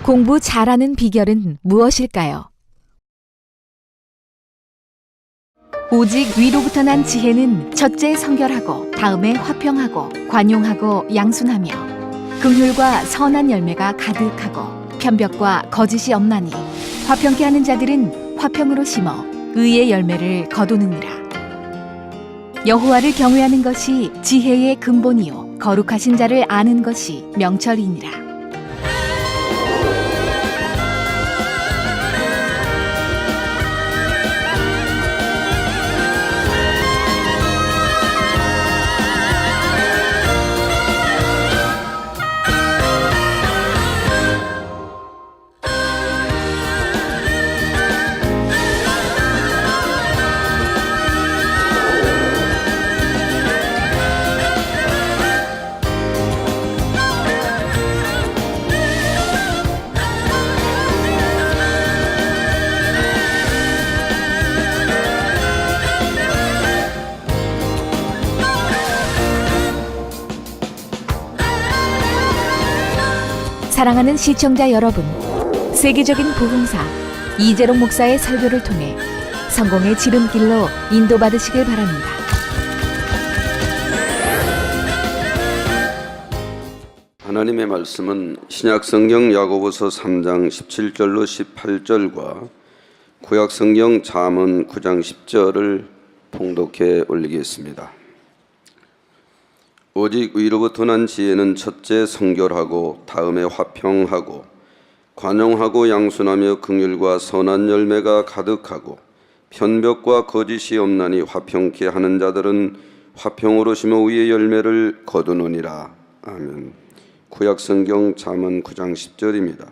공부 잘하는 비결은 무엇일까요? 오직 위로부터 난 지혜는 첫째 성결하고 다음에 화평하고 관용하고 양순하며 긍휼과 선한 열매가 가득하고 편벽과 거짓이 없나니 화평케 하는 자들은 화평으로 심어 의의 열매를 거두느니라. 여호와를 경외하는 것이 지혜의 근본이요 거룩하신 자를 아는 것이 명철이니라. 사랑하는 시청자 여러분, 세계적인 복음사 이재롱 목사의 설교를 통해 성공의 지름길로 인도받으시길 바랍니다. 하나님의 말씀은 신약성경 야고보서 3장 17절로 18절과 구약성경 잠언 9장 10절을 봉독해 올리겠습니다. 오직 위로부터 난 지혜는 첫째 성결하고 다음에 화평하고 관용하고 양순하며 긍휼과 선한 열매가 가득하고 편벽과 거짓이 없나니 화평케 하는 자들은 화평으로 심어 의의 열매를 거두느니라. 아멘. 구약성경 잠언 9장 10절입니다.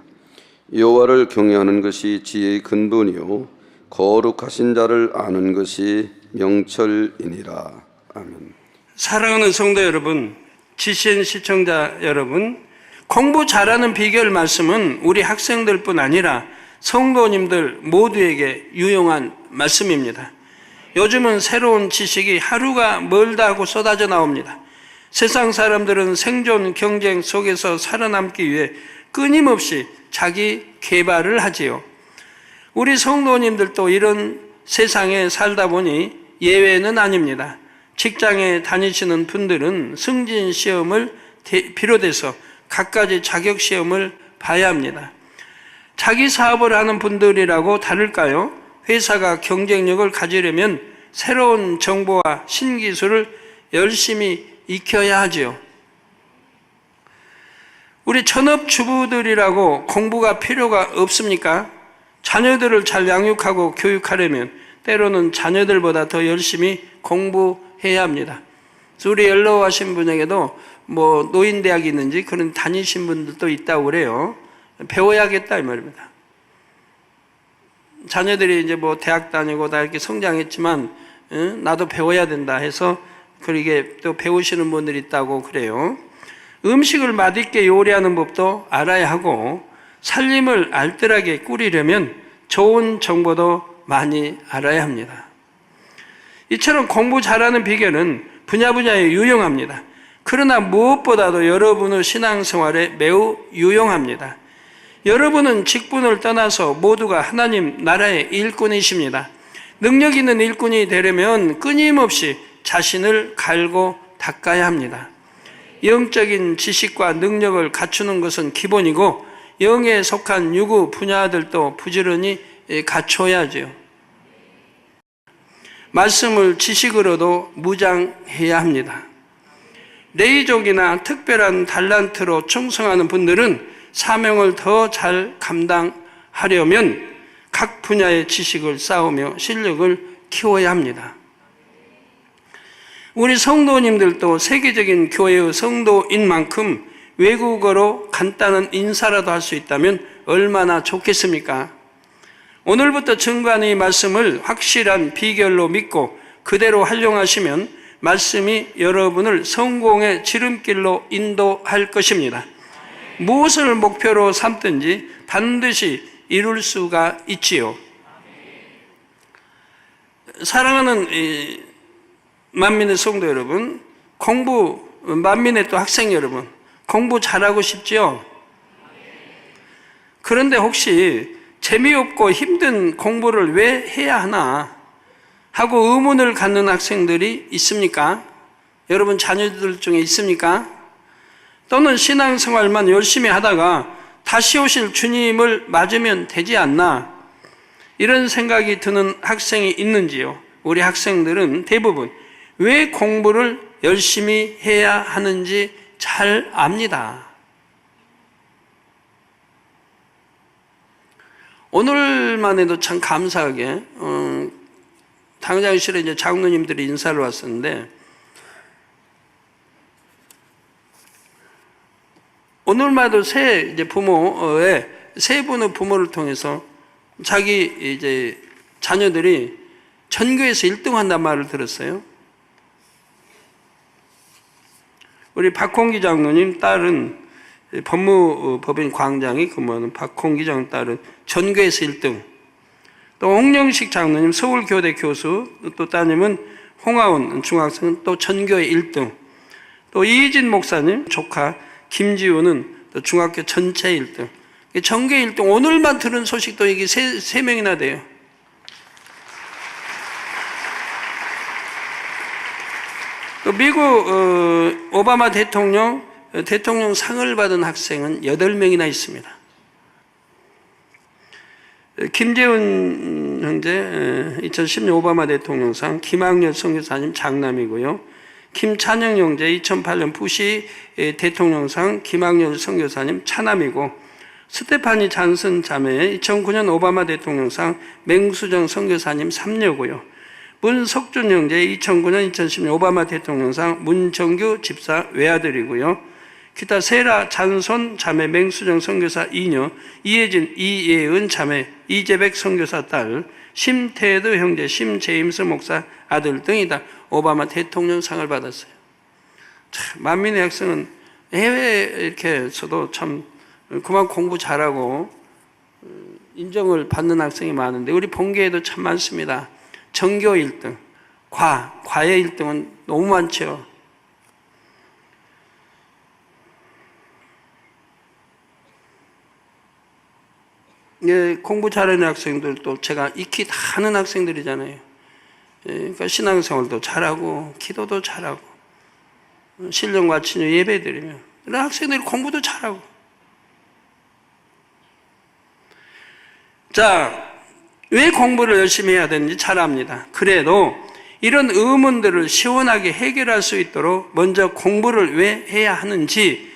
여호와를 경외하는 것이 지혜의 근본이요 거룩하신 자를 아는 것이 명철이니라. 아멘. 사랑하는 성도 여러분, GCN 시청자 여러분, 공부 잘하는 비결 말씀은 우리 학생들뿐 아니라 성도님들 모두에게 유용한 말씀입니다. 요즘은 새로운 지식이 하루가 멀다 하고 쏟아져 나옵니다. 세상 사람들은 생존 경쟁 속에서 살아남기 위해 끊임없이 자기 개발을 하지요. 우리 성도님들도 이런 세상에 살다 보니 예외는 아닙니다. 직장에 다니시는 분들은 승진 시험을 비롯해서 갖가지 자격 시험을 봐야 합니다. 자기 사업을 하는 분들이라고 다를까요? 회사가 경쟁력을 가지려면 새로운 정보와 신기술을 열심히 익혀야 하지요. 우리 전업주부들이라고 공부가 필요가 없습니까? 자녀들을 잘 양육하고 교육하려면 때로는 자녀들보다 더 열심히 공부해야 합니다. 우리 연로 하신 분에게도 노인대학이 있는지 그런 다니신 분들도 있다고 그래요. 배워야겠다 이 말입니다. 자녀들이 이제 대학 다니고 다 이렇게 성장했지만 나도 배워야 된다 해서 그렇게 또 배우시는 분들이 있다고 그래요. 음식을 맛있게 요리하는 법도 알아야 하고 살림을 알뜰하게 꾸리려면 좋은 정보도 많이 알아야 합니다. 이처럼 공부 잘하는 비결은 분야에 유용합니다. 그러나 무엇보다도 여러분의 신앙생활에 매우 유용합니다. 여러분은 직분을 떠나서 모두가 하나님 나라의 일꾼이십니다. 능력 있는 일꾼이 되려면 끊임없이 자신을 갈고 닦아야 합니다. 영적인 지식과 능력을 갖추는 것은 기본이고 영에 속한 유구 분야들도 부지런히 갖춰야죠. 말씀을 지식으로도 무장해야 합니다. 레이족이나 특별한 달란트로 충성하는 분들은 사명을 더 잘 감당하려면 각 분야의 지식을 쌓으며 실력을 키워야 합니다. 우리 성도님들도 세계적인 교회의 성도인 만큼 외국어로 간단한 인사라도 할 수 있다면 얼마나 좋겠습니까? 오늘부터 증거하는 이 말씀을 확실한 비결로 믿고 그대로 활용하시면 말씀이 여러분을 성공의 지름길로 인도할 것입니다. 무엇을 목표로 삼든지 반드시 이룰 수가 있지요. 사랑하는 만민의 성도 여러분, 만민의 또 학생 여러분, 공부 잘하고 싶지요? 그런데 혹시 재미없고 힘든 공부를 왜 해야 하나 하고 의문을 갖는 학생들이 있습니까? 여러분 자녀들 중에 있습니까? 또는 신앙생활만 열심히 하다가 다시 오실 주님을 맞으면 되지 않나? 이런 생각이 드는 학생이 있는지요? 우리 학생들은 대부분 왜 공부를 열심히 해야 하는지 잘 압니다. 오늘만 해도 참 감사하게 당장실에 이제 장로님들이 인사를 왔었는데 오늘만 해도 세 분의 부모를 통해서 자기 이제 자녀들이 전교에서 1등 한단 말을 들었어요. 우리 박홍기 장로님 딸은 법무법인 광장이 근무하는 박홍기 장로님 딸은 전교에서 1등. 또 홍영식 장로님 서울교대 교수, 또 따님은 홍하원 중학생은 또 전교의 1등. 또 이희진 목사님 조카 김지우는 또 중학교 전체 1등. 전교 1등. 오늘만 들은 소식도 이게 세 명이나 돼요. 또 미국 오바마 대통령 상을 받은 학생은 8명이나 있습니다. 김재훈 형제 2010년 오바마 대통령상, 김학렬 선교사님 장남이고요. 김찬영 형제 2008년 부시 대통령상 김학렬 선교사님 차남이고, 스테파니 잔슨 자매 2009년 오바마 대통령상 맹수정 선교사님 삼녀고요. 문석준 형제 2009년 2010년 오바마 대통령상 문정규 집사 외아들이고요. 기타 세라 잔손 자매 맹수정 선교사 2녀, 이혜진 이예은 자매 이재백 선교사 딸, 심태드 형제 심제임스 목사 아들 등이 다 오바마 대통령상을 받았어요. 참, 만민의 학생은 해외에 이렇게서도 참 그만 공부 잘하고 인정을 받는 학생이 많은데 우리 본교에도 참 많습니다. 전교 1등, 과의 1등은 너무 많죠. 예, 공부 잘하는 학생들도 제가 익히 다 하는 학생들이잖아요. 예, 그러니까 신앙생활도 잘하고 기도도 잘하고 신령과 친유 예배드리면 이런 학생들이 공부도 잘하고. 자, 왜 공부를 열심히 해야 되는지 잘 압니다. 그래도 이런 의문들을 시원하게 해결할 수 있도록 먼저 공부를 왜 해야 하는지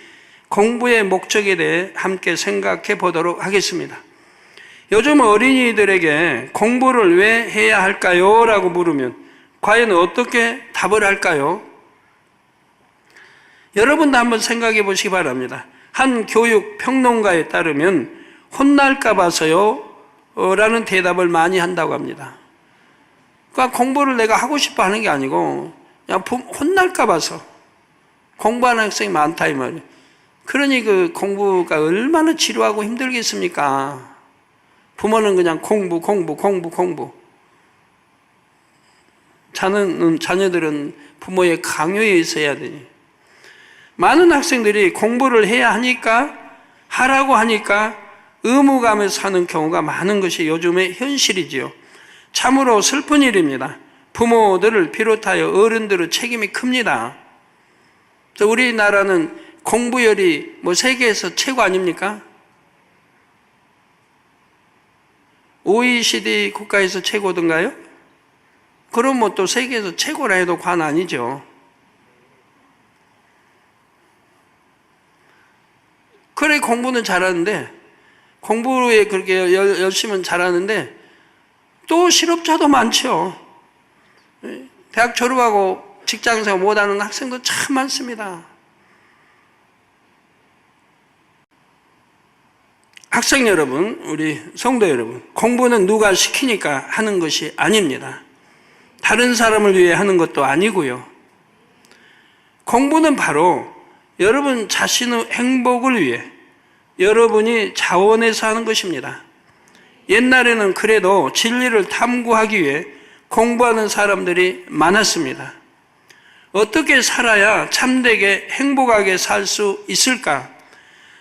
공부의 목적에 대해 함께 생각해 보도록 하겠습니다. 요즘 어린이들에게 공부를 왜 해야 할까요? 라고 물으면 과연 어떻게 답을 할까요? 여러분도 한번 생각해 보시기 바랍니다. 한 교육 평론가에 따르면 혼날까 봐서요 라는 대답을 많이 한다고 합니다. 그러니까 공부를 내가 하고 싶어 하는 게 아니고 그냥 혼날까 봐서 공부하는 학생이 많다 이 말이에요. 그러니 그 공부가 얼마나 지루하고 힘들겠습니까? 부모는 그냥 공부. 자녀들은 부모의 강요에 의해야 되니. 많은 학생들이 공부를 해야 하니까, 하라고 하니까 의무감에서 하는 경우가 많은 것이 요즘의 현실이지요. 참으로 슬픈 일입니다. 부모들을 비롯하여 어른들의 책임이 큽니다. 우리나라는 공부열이 세계에서 최고 아닙니까? OECD 국가에서 최고든가요? 그럼 또 세계에서 최고라 해도 관 아니죠. 그래 공부는 잘하는데 공부에 그렇게 열심히 잘하는데 또 실업자도 많죠. 대학 졸업하고 직장생활 못하는 학생도 참 많습니다. 학생 여러분, 우리 성도 여러분, 공부는 누가 시키니까 하는 것이 아닙니다. 다른 사람을 위해 하는 것도 아니고요. 공부는 바로 여러분 자신의 행복을 위해 여러분이 자원해서 하는 것입니다. 옛날에는 그래도 진리를 탐구하기 위해 공부하는 사람들이 많았습니다. 어떻게 살아야 참되게 행복하게 살 수 있을까?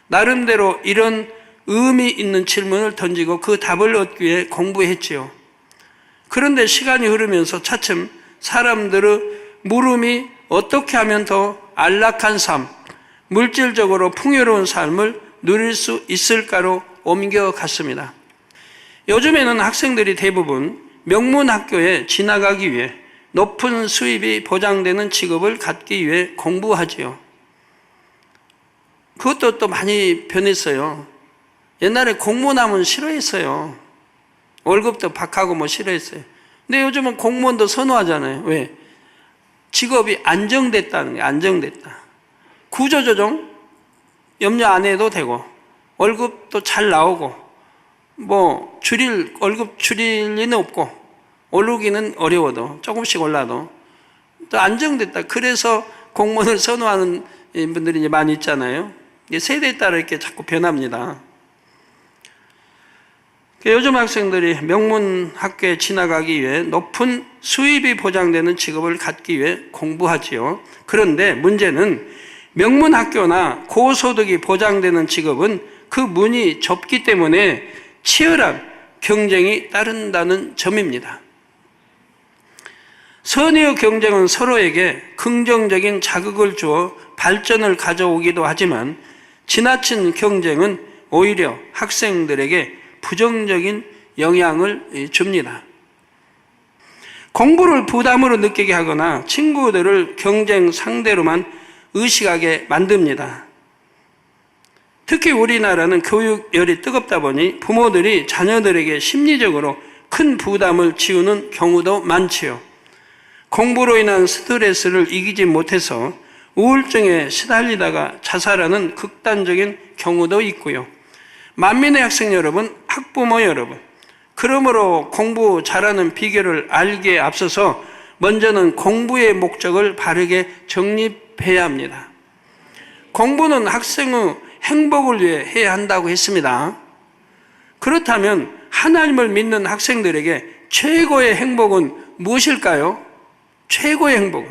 나름대로 이런 의미 있는 질문을 던지고 그 답을 얻기 위해 공부했지요. 그런데 시간이 흐르면서 차츰 사람들의 물음이 어떻게 하면 더 안락한 삶, 물질적으로 풍요로운 삶을 누릴 수 있을까로 옮겨갔습니다. 요즘에는 학생들이 대부분 명문학교에 진학하기 위해 높은 수입이 보장되는 직업을 갖기 위해 공부하지요. 그것도 또 많이 변했어요. 옛날에 공무원하면 싫어했어요. 월급도 박하고 뭐 싫어했어요. 근데 요즘은 공무원도 선호하잖아요. 왜? 직업이 안정됐다는 게 안정됐다. 구조조정 염려 안 해도 되고 월급도 잘 나오고 뭐 월급 줄일 리는 없고 오르기는 어려워도 조금씩 올라도 또 안정됐다. 그래서 공무원을 선호하는 분들이 이제 많이 있잖아요. 세대에 따라 이렇게 자꾸 변합니다. 요즘 학생들이 명문 학교에 진학하기 위해 높은 수입이 보장되는 직업을 갖기 위해 공부하지요. 그런데 문제는 명문 학교나 고소득이 보장되는 직업은 그 문이 좁기 때문에 치열한 경쟁이 따른다는 점입니다. 선의의 경쟁은 서로에게 긍정적인 자극을 주어 발전을 가져오기도 하지만 지나친 경쟁은 오히려 학생들에게 부정적인 영향을 줍니다. 공부를 부담으로 느끼게 하거나 친구들을 경쟁 상대로만 의식하게 만듭니다. 특히 우리나라는 교육열이 뜨겁다 보니 부모들이 자녀들에게 심리적으로 큰 부담을 지우는 경우도 많지요. 공부로 인한 스트레스를 이기지 못해서 우울증에 시달리다가 자살하는 극단적인 경우도 있고요. 만민의 학생 여러분, 학부모 여러분, 그러므로 공부 잘하는 비결을 알기에 앞서서 먼저는 공부의 목적을 바르게 정립해야 합니다. 공부는 학생의 행복을 위해 해야 한다고 했습니다. 그렇다면 하나님을 믿는 학생들에게 최고의 행복은 무엇일까요? 최고의 행복은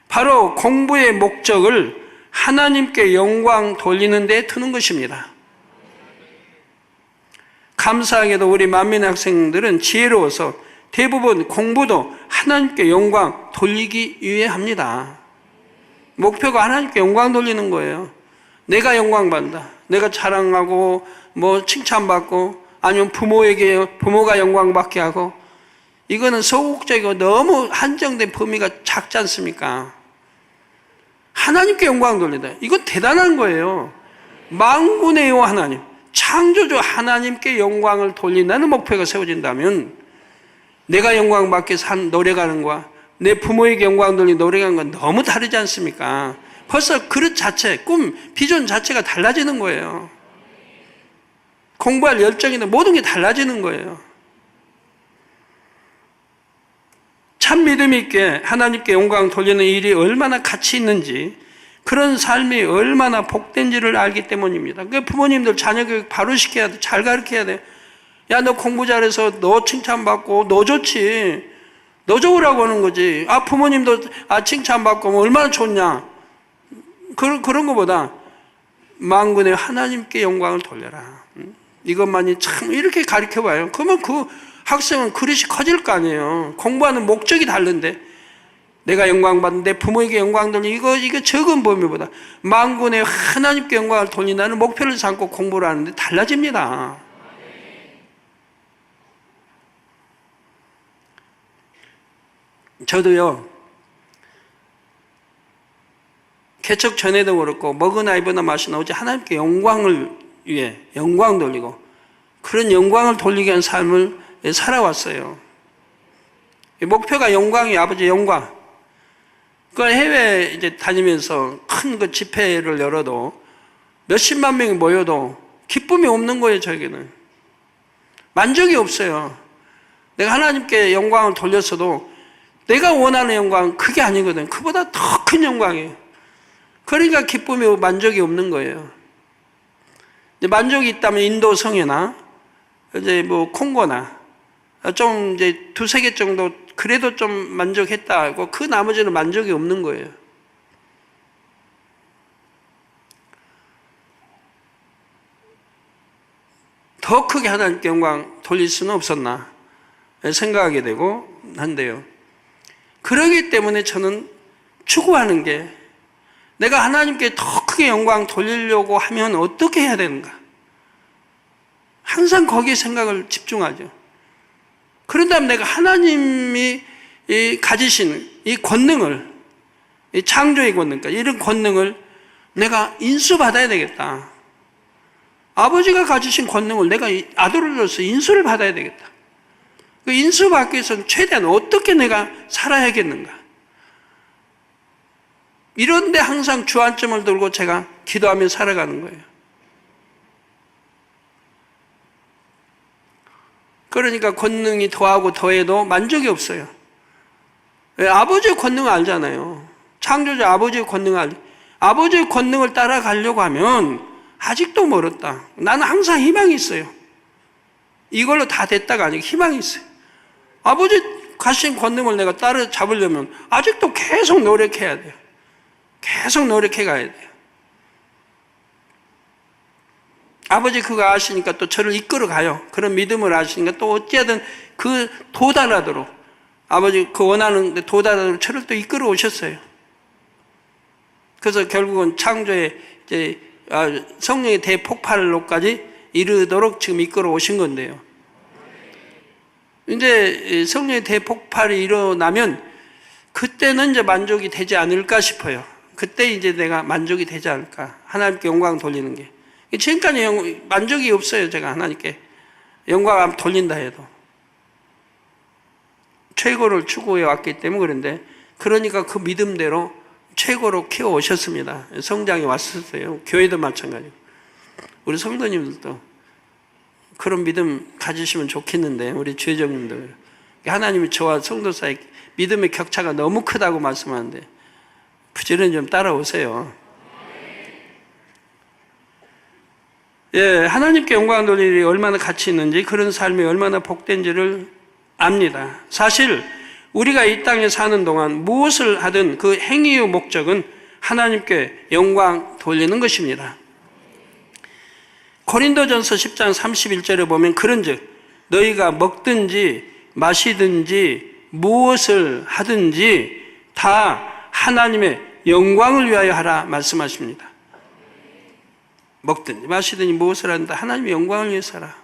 바로 공부의 목적을 하나님께 영광 돌리는 데 두는 것입니다. 감사하게도 우리 만민의 학생들은 지혜로워서 대부분 공부도 하나님께 영광 돌리기 위해 합니다. 목표가 하나님께 영광 돌리는 거예요. 내가 영광 받는다. 내가 자랑하고 뭐 칭찬받고 아니면 부모가 영광 받게 하고, 이거는 소극적이고 너무 한정된 범위가 작지 않습니까? 하나님께 영광 돌린다. 이건 대단한 거예요. 만군의 여호와 하나님, 창조주 하나님께 영광을 돌린다는 목표가 세워진다면 내가 영광 받기 위해서 노력하는 거와 내 부모에게 영광 돌리는 노력하는 건 너무 다르지 않습니까? 벌써 그릇 자체, 꿈, 비전 자체가 달라지는 거예요. 공부할 열정이나 모든 게 달라지는 거예요. 참 믿음 있게 하나님께 영광 돌리는 일이 얼마나 가치 있는지, 그런 삶이 얼마나 복된지를 알기 때문입니다. 그러니까 부모님들 자녀 교육 바로 시켜야 돼. 잘 가르쳐야 돼. 야, 너 공부 잘해서 너 칭찬받고 너 좋지. 너 좋으라고 하는 거지. 부모님도 칭찬받고 뭐 얼마나 좋냐. 그런 것보다 만군의 하나님께 영광을 돌려라. 이것만이 참 이렇게 가르쳐봐요. 그러면 그 학생은 그릇이 커질 거 아니에요. 공부하는 목적이 다른데 내가 영광 받는데 부모에게 영광 돌리는 이거 적은 범위보다 만군의 하나님께 영광을 돌린다는 목표를 삼고 공부를 하는데 달라집니다. 저도요, 개척 전에도 그렇고 먹으나 입으나 마시나 오직 하나님께 영광을 위해 영광 돌리고 그런 영광을 돌리게 한 삶을 살아왔어요. 목표가 영광이 아버지 영광. 그 해외 이제 다니면서 큰 그 집회를 열어도 몇십만 명이 모여도 기쁨이 없는 거예요, 저에게는. 만족이 없어요. 내가 하나님께 영광을 돌렸어도 내가 원하는 영광은 그게 아니거든. 그보다 더 큰 영광이에요. 그러니까 기쁨이 만족이 없는 거예요. 이제 만족이 있다면 인도 성회나 이제 뭐 콩고나 좀 이제 두세 개 정도 그래도 좀 만족했다 하고 그 나머지는 만족이 없는 거예요. 더 크게 하나님께 영광 돌릴 수는 없었나 생각하게 되고 한데요. 그러기 때문에 저는 추구하는 게 내가 하나님께 더 크게 영광 돌리려고 하면 어떻게 해야 되는가? 항상 거기에 생각을 집중하죠. 그런 다음 내가 하나님이 가지신 이 권능을, 이 창조의 권능, 이런 권능을 내가 인수받아야 되겠다. 아버지가 가지신 권능을 내가 아들로서 인수를 받아야 되겠다. 그 인수받기 위해서는 최대한 어떻게 내가 살아야겠는가. 이런데 항상 주안점을 들고 제가 기도하며 살아가는 거예요. 그러니까 권능이 더하고 더해도 만족이 없어요. 아버지의 권능을 알잖아요. 창조자 아버지의 권능을 알죠. 아버지의 권능을 따라가려고 하면 아직도 멀었다. 나는 항상 희망이 있어요. 이걸로 다 됐다가 아니고 희망이 있어요. 아버지 가신 권능을 내가 따라잡으려면 아직도 계속 노력해야 돼요. 계속 노력해 가야 돼요. 아버지 그거 아시니까 또 저를 이끌어 가요. 그런 믿음을 아시니까 또 어찌하든 그 도달하도록 아버지 그 원하는 데 도달하도록 저를 또 이끌어 오셨어요. 그래서 결국은 창조의 이제 성령의 대폭발로까지 이르도록 지금 이끌어 오신 건데요. 이제 성령의 대폭발이 일어나면 그때는 이제 만족이 되지 않을까 싶어요. 그때 이제 내가 만족이 되지 않을까. 하나님께 영광 돌리는 게. 지금까지 만족이 없어요. 제가 하나님께 영광 돌린다 해도. 최고를 추구해 왔기 때문에 그런데 그러니까 그 믿음대로 최고로 키워 오셨습니다. 성장이 왔었어요. 교회도 마찬가지고. 우리 성도님들도 그런 믿음 가지시면 좋겠는데 우리 주회장님도 하나님이 저와 성도 사이 믿음의 격차가 너무 크다고 말씀하는데 부지런히 좀 따라오세요. 예, 하나님께 영광 돌릴 일이 얼마나 가치 있는지 그런 삶이 얼마나 복된지를 압니다. 사실 우리가 이 땅에 사는 동안 무엇을 하든 그 행위의 목적은 하나님께 영광 돌리는 것입니다. 고린도전서 10장 31절에 보면 그런즉 너희가 먹든지 마시든지 무엇을 하든지 다 하나님의 영광을 위하여 하라 말씀하십니다. 먹든지 마시든지 무엇을 하든지 하나님의 영광을 위해서 하라.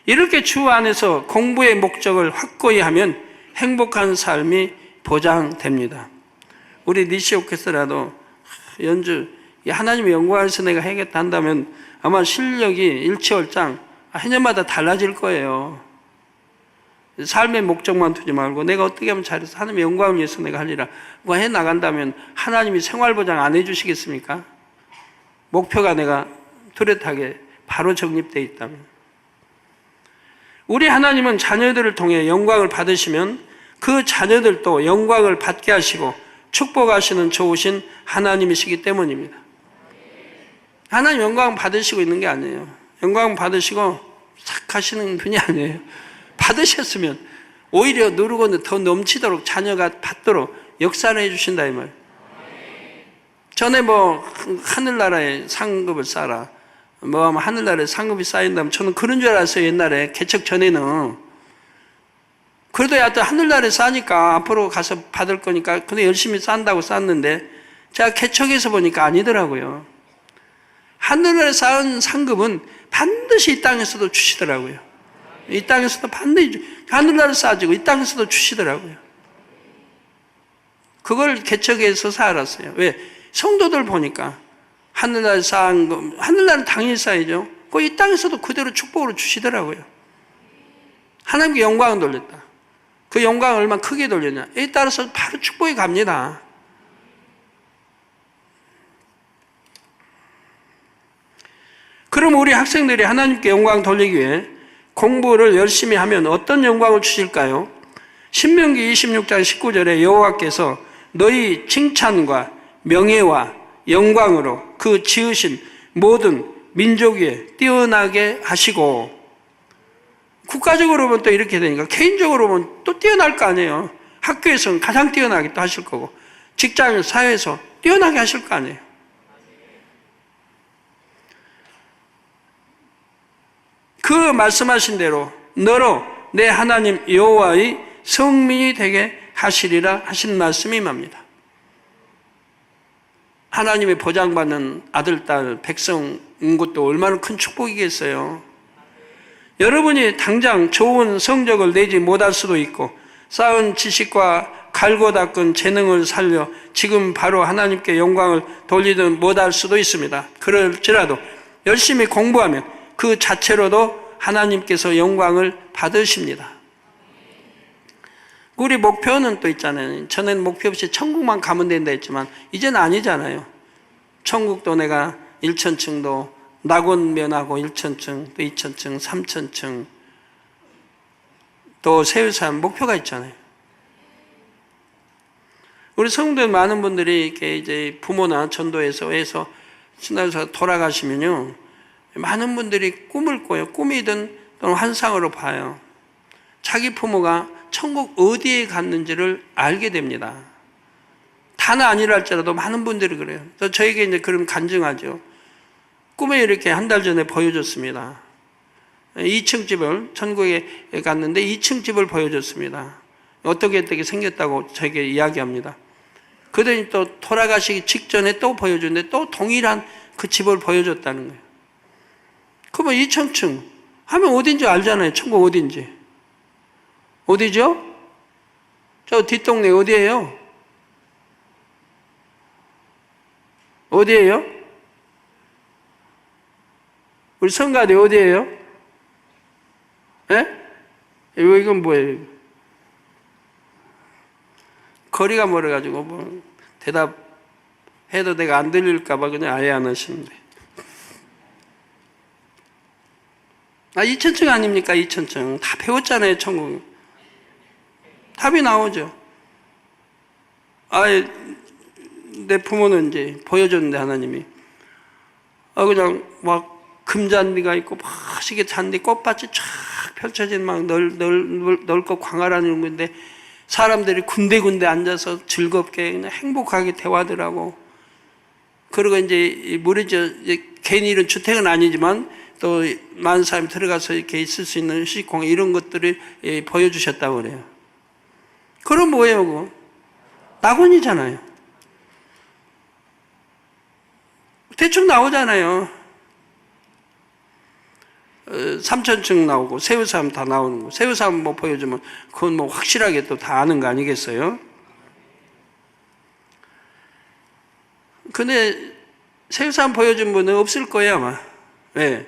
이렇게 주 안에서 공부의 목적을 확고히 하면 행복한 삶이 보장됩니다. 우리 니시 오케스트라도 연주 하나님의 영광에서 내가 해야겠다 한다면 아마 실력이 일취월장 해년마다 달라질 거예요. 삶의 목적만 두지 말고 내가 어떻게 하면 잘해서 하나님의 영광을 위해서 내가 하리라 뭐 해나간다면 하나님이 생활보장 안 해주시겠습니까? 목표가 내가 뚜렷하게 바로 정립되어 있다면. 우리 하나님은 자녀들을 통해 영광을 받으시면 그 자녀들도 영광을 받게 하시고 축복하시는 좋으신 하나님이시기 때문입니다. 하나님 영광 받으시고 있는 게 아니에요. 영광 받으시고 싹 하시는 분이 아니에요. 받으셨으면 오히려 누르고는 더 넘치도록 자녀가 받도록 역사를 해주신다 이 말. 전에 뭐 하늘나라에 상급을 쌓아라 뭐 하늘나라에 상급이 쌓인다면 저는 그런 줄 알았어요. 옛날에 개척 전에는. 그래도 하여튼 하늘나라에 쌓으니까 앞으로 가서 받을 거니까 근데 열심히 쌓는다고 쌓았는데 제가 개척해서 보니까 아니더라고요. 하늘나라에 쌓은 상급은 반드시 이 땅에서도 주시더라고요. 이 땅에서도 반드시 하늘나라에 쌓아지고 이 땅에서도 주시더라고요. 그걸 개척해서 알았어요. 왜? 성도들 보니까 하늘나라에 쌓은 거, 하늘나라는 당연히 쌓이죠. 그 이 땅에서도 그대로 축복으로 주시더라고요. 하나님께 영광을 돌렸다. 그 영광을 얼마나 크게 돌렸냐. 에 따라서 바로 축복이 갑니다. 그럼 우리 학생들이 하나님께 영광 돌리기 위해 공부를 열심히 하면 어떤 영광을 주실까요? 신명기 26장 19절에 여호와께서 너희 칭찬과 명예와 영광으로 그 지으신 모든 민족 위에 뛰어나게 하시고 국가적으로 보면 또 이렇게 되니까 개인적으로 보면 또 뛰어날 거 아니에요. 학교에서는 가장 뛰어나게 또 하실 거고 직장, 사회에서 뛰어나게 하실 거 아니에요. 그 말씀하신 대로 너로 내 하나님 여호와의 성민이 되게 하시리라 하신 말씀이 맙니다. 하나님의 보장받는 아들, 딸, 백성인 것도 얼마나 큰 축복이겠어요. 여러분이 당장 좋은 성적을 내지 못할 수도 있고 쌓은 지식과 갈고 닦은 재능을 살려 지금 바로 하나님께 영광을 돌리든 못할 수도 있습니다. 그럴지라도 열심히 공부하면 그 자체로도 하나님께서 영광을 받으십니다. 우리 목표는 또 있잖아요. 전에는 목표 없이 천국만 가면 된다 했지만 이제는 아니잖아요. 천국도 내가 1천층도 낙원면하고 1천층, 또 2천층, 3천층 또 세우산 목표가 있잖아요. 우리 성도들 많은 분들이 이렇게 이제 부모나 전도에서 해서 신앙에서 돌아가시면요, 많은 분들이 꿈을 꿔요. 꿈이든 또는 환상으로 봐요. 자기 부모가 천국 어디에 갔는지를 알게 됩니다. 다는 아니랄지라도 많은 분들이 그래요. 그래서 저에게 이제 그런 간증하죠. 꿈에 이렇게 한 달 전에 보여줬습니다. 2층 집을 천국에 갔는데 2층 집을 보여줬습니다. 어떻게 생겼다고 저에게 이야기합니다. 그러더니 또 돌아가시기 직전에 또 보여줬는데 또 동일한 그 집을 보여줬다는 거예요. 그러면 2천층 하면 어딘지 알잖아요. 천국 어딘지. 어디죠? 저 뒷동네 어디예요? 어디예요? 우리 성가대 어디예요? 예? 이건 뭐예요? 거리가 멀어가지고 뭐 대답해도 내가 안 들릴까봐 그냥 아예 안 하시는데. 2천층 아닙니까? 2천층. 다 배웠잖아요, 천국. 답이 나오죠. 내 부모는 이제 보여줬는데, 하나님이. 그냥 막 금잔디가 있고, 멋있게 잔디 꽃밭이 쫙 펼쳐진 막 넓고 광활한 이런 건데, 사람들이 군데군데 앉아서 즐겁게 그냥 행복하게 대화들하고, 그리고 이제 무리죠. 괜히 이런 주택은 아니지만 또 많은 사람이 들어가서 이렇게 있을 수 있는 휴식공간 이런 것들을 보여주셨다고 그래요. 그럼 뭐예요, 그거? 낙원이잖아요. 대충 나오잖아요. 3천층 나오고 세우삼 다 나오는 거. 세우삼 뭐 보여주면 그건 뭐 확실하게 또 다 아는 거 아니겠어요? 근데 세우삼 보여준 분은 없을 거예요, 아마. 왜?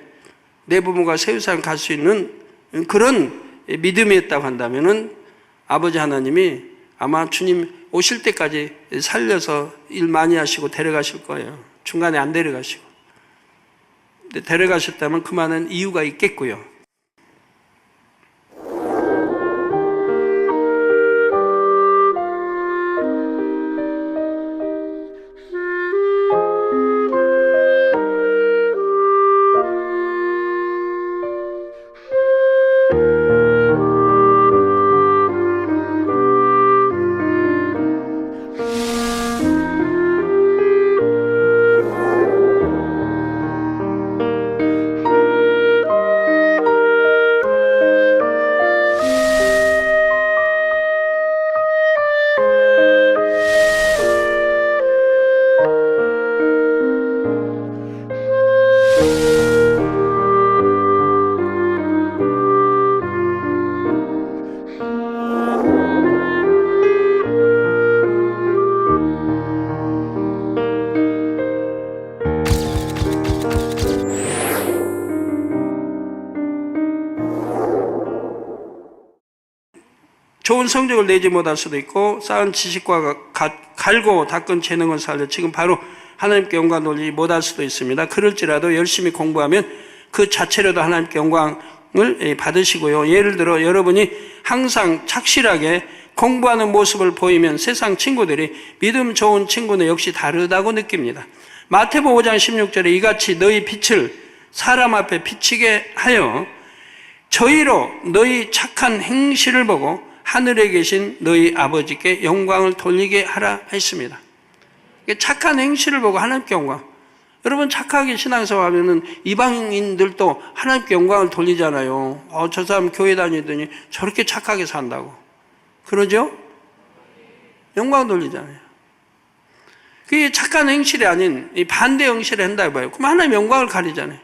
내 부모가 세우삼 갈 수 있는 그런 믿음이었다고 한다면은 아버지 하나님이 아마 주님 오실 때까지 살려서 일 많이 하시고 데려가실 거예요. 중간에 안 데려가시고. 근데 데려가셨다면 그만한 이유가 있겠고요. 좋은 성적을 내지 못할 수도 있고 쌓은 지식과 갈고 닦은 재능을 살려 지금 바로 하나님께 영광 돌리지 못할 수도 있습니다. 그럴지라도 열심히 공부하면 그 자체로도 하나님께 영광을 받으시고요. 예를 들어 여러분이 항상 착실하게 공부하는 모습을 보이면 세상 친구들이 믿음 좋은 친구는 역시 다르다고 느낍니다. 마태복음 5장 16절에 이같이 너희 빛을 사람 앞에 비치게 하여 저희로 너희 착한 행실을 보고 하늘에 계신 너희 아버지께 영광을 돌리게 하라 했습니다. 착한 행실을 보고 하나님께 영광. 여러분 착하게 신앙생활하면은 이방인들도 하나님께 영광을 돌리잖아요. 저 사람 교회 다니더니 저렇게 착하게 산다고. 그러죠? 영광 돌리잖아요. 그게 착한 행실이 아닌 이 반대 행실을 한다 봐요. 그럼 하나님 영광을 가리잖아요.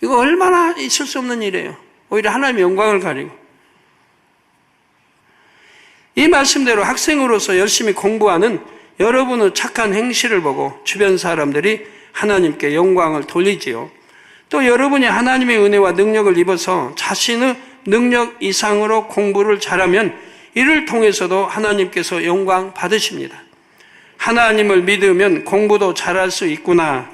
이거 얼마나 있을 수 없는 일이에요. 오히려 하나님의 영광을 가리고. 이 말씀대로 학생으로서 열심히 공부하는 여러분의 착한 행실을 보고 주변 사람들이 하나님께 영광을 돌리지요. 또 여러분이 하나님의 은혜와 능력을 입어서 자신의 능력 이상으로 공부를 잘하면 이를 통해서도 하나님께서 영광 받으십니다. 하나님을 믿으면 공부도 잘할 수 있구나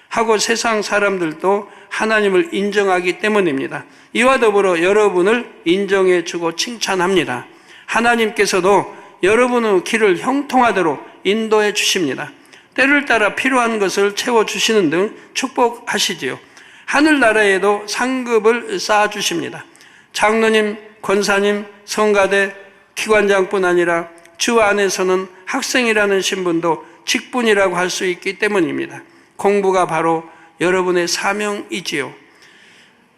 하고 세상 사람들도 하나님을 인정하기 때문입니다. 이와 더불어 여러분을 인정해 주고 칭찬합니다. 하나님께서도 여러분의 길을 형통하도록 인도해 주십니다. 때를 따라 필요한 것을 채워주시는 등 축복하시지요. 하늘나라에도 상급을 쌓아주십니다. 장로님, 권사님, 성가대, 기관장뿐 아니라 주 안에서는 학생이라는 신분도 직분이라고 할 수 있기 때문입니다. 공부가 바로 여러분의 사명이지요.